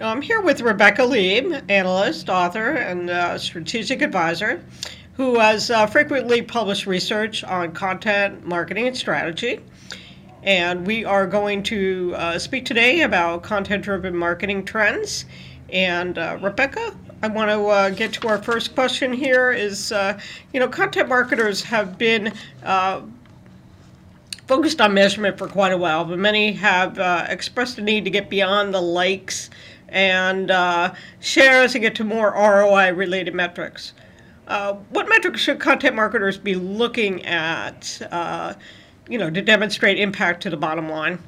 I'm here with Rebecca Lieb, analyst, author, and strategic advisor, who has frequently published research on content, marketing, and strategy. And we are going to speak today about content driven marketing trends. And Rebecca, I want to get to our first question here is, content marketers have been focused on measurement for quite a while, but many have expressed a need to get beyond the likes and shares and get to more ROI related metrics. What metrics should content marketers be looking at, to demonstrate impact to the bottom line?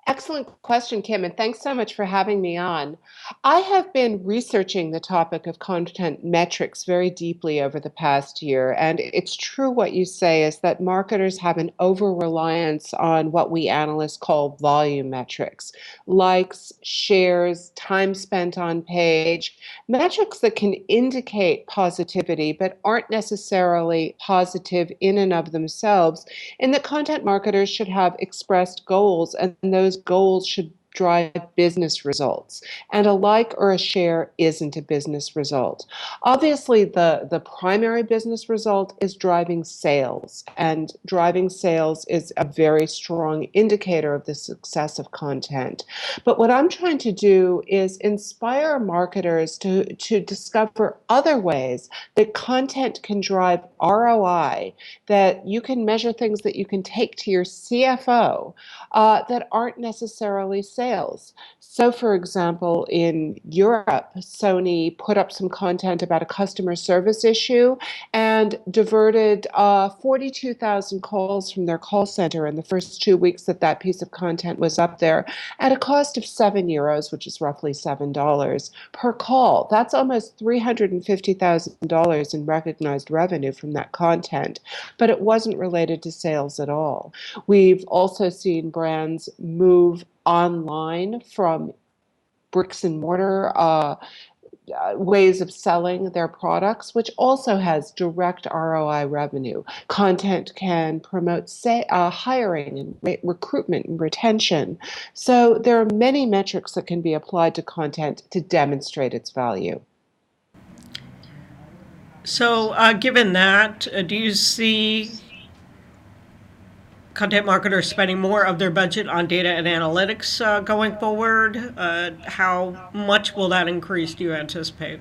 Excellent question, Kim, and thanks so much for having me on. I have been researching the topic of content metrics very deeply over the past year, and it's true what you say is that marketers have an over reliance on what we analysts call volume metrics, likes, shares, time spent on page, metrics that can indicate positivity but aren't necessarily positive in and of themselves, and that content marketers should have expressed goals, and those goals should drive business results. And a like or a share isn't a business result. Obviously, the primary business result is driving sales, and driving sales is a very strong indicator of the success of content. But what I'm trying to do is inspire marketers to discover other ways that content can drive ROI, that you can measure things that you can take to your CFO that aren't necessarily sales. So, for example, in Europe, Sony put up some content about a customer service issue and diverted 42,000 calls from their call center in the first 2 weeks that that piece of content was up there at a cost of €7, which is roughly $7 per call. That's almost $350,000 in recognized revenue from that content, but it wasn't related to sales at all. We've also seen brands move online from bricks and mortar ways of selling their products, which also has direct ROI revenue. Content can promote hiring and recruitment and retention. So there are many metrics that can be applied to content to demonstrate its value. So, given that, do you see content marketers spending more of their budget on data and analytics going forward? How much will that increase, do you anticipate?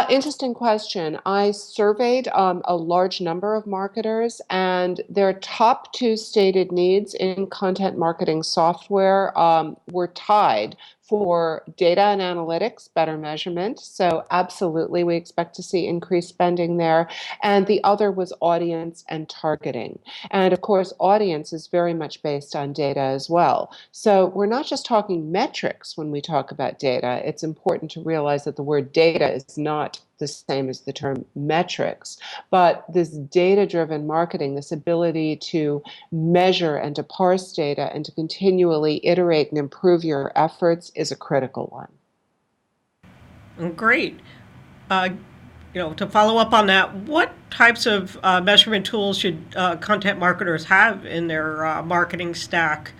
Interesting question. I surveyed a large number of marketers, and their top two stated needs in content marketing software were tied for data and analytics, better measurement. So, absolutely, we expect to see increased spending there. And the other was audience and targeting. And of course, audience is very much based on data as well. So, we're not just talking metrics when we talk about data. It's important to realize that the word data is not the same as the term metrics. But this data driven marketing, this ability to measure and to parse data and to continually iterate and improve your efforts is a critical one. Great. Uh, to follow up on that, what types of measurement tools should content marketers have in their marketing stack?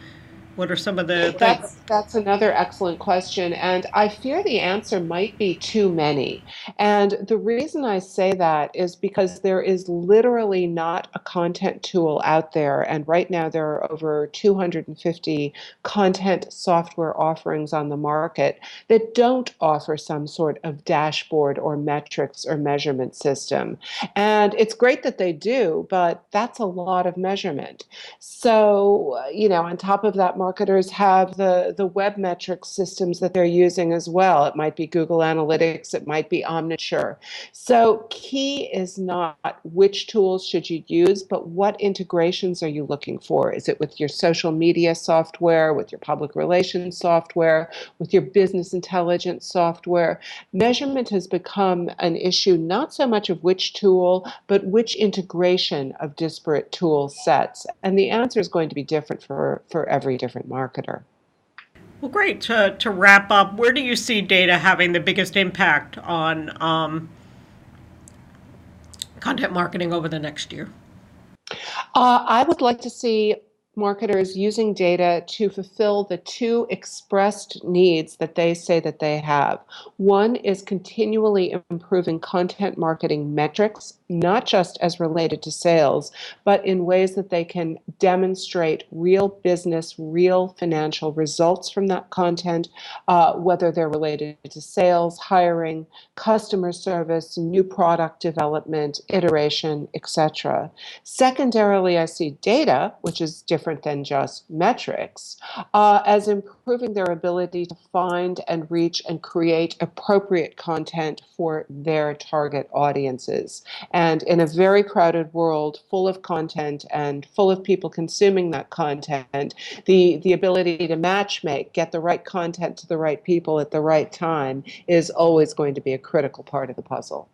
What are some of the things? That's another excellent question, and I fear the answer might be too many. And the reason I say that is because there is literally not a content tool out there, and right now there are over 250 content software offerings on the market that don't offer some sort of dashboard or metrics or measurement system. And it's great that they do, but that's a lot of measurement. So, on top of that, marketers have the web metrics systems that they're using as well. It might be Google Analytics, it might be Omniture. So, key is not which tools should you use, but what integrations are you looking for? Is it with your social media software, with your public relations software, with your business intelligence software? Measurement has become an issue not so much of which tool, but which integration of disparate tool sets. And the answer is going to be different for every different marketer. Well, great. To wrap up, where do you see data having the biggest impact on content marketing over the next year? I would like to see marketers using data to fulfill the two expressed needs that they say that they have. One is continually improving content marketing metrics, not just as related to sales, but in ways that they can demonstrate real business, real financial results from that content, whether they're related to sales, hiring, customer service, new product development, iteration, etc. Secondarily, I see data, which is different than just metrics, as improving their ability to find and reach and create appropriate content for their target audiences. And in a very crowded world full of content and full of people consuming that content, the ability to matchmake, get the right content to the right people at the right time is always going to be a critical part of the puzzle.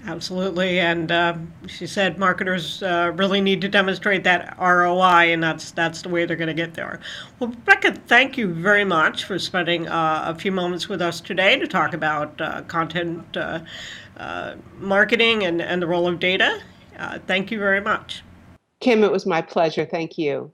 Absolutely, and she said marketers really need to demonstrate that ROI, and that's the way they're going to get there. Well, Rebecca, thank you very much for spending a few moments with us today to talk about content marketing and the role of data. Thank you very much. Kim, it was my pleasure. Thank you.